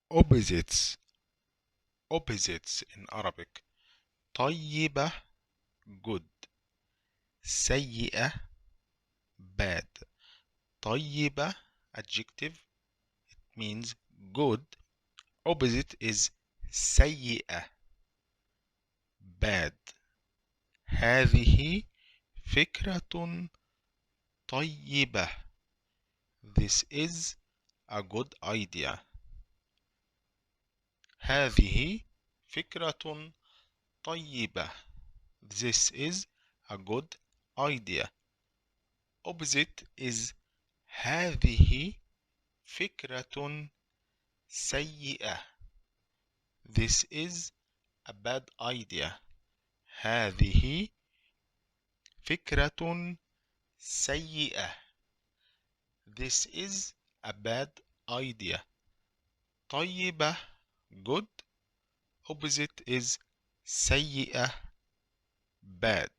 opposites in Arabic. طيبة good, سيئة bad. طيبة adjective, it means good. Opposite is سيئة bad. هذه فكرة طيبة. This is a good idea. هذه فكرة طيبة. This is a good idea. Opposite is هذه فكرة سيئة. This is a bad idea. هذه فكرة سيئة. This is a bad idea. طيبة good. Opposite is سيئة bad.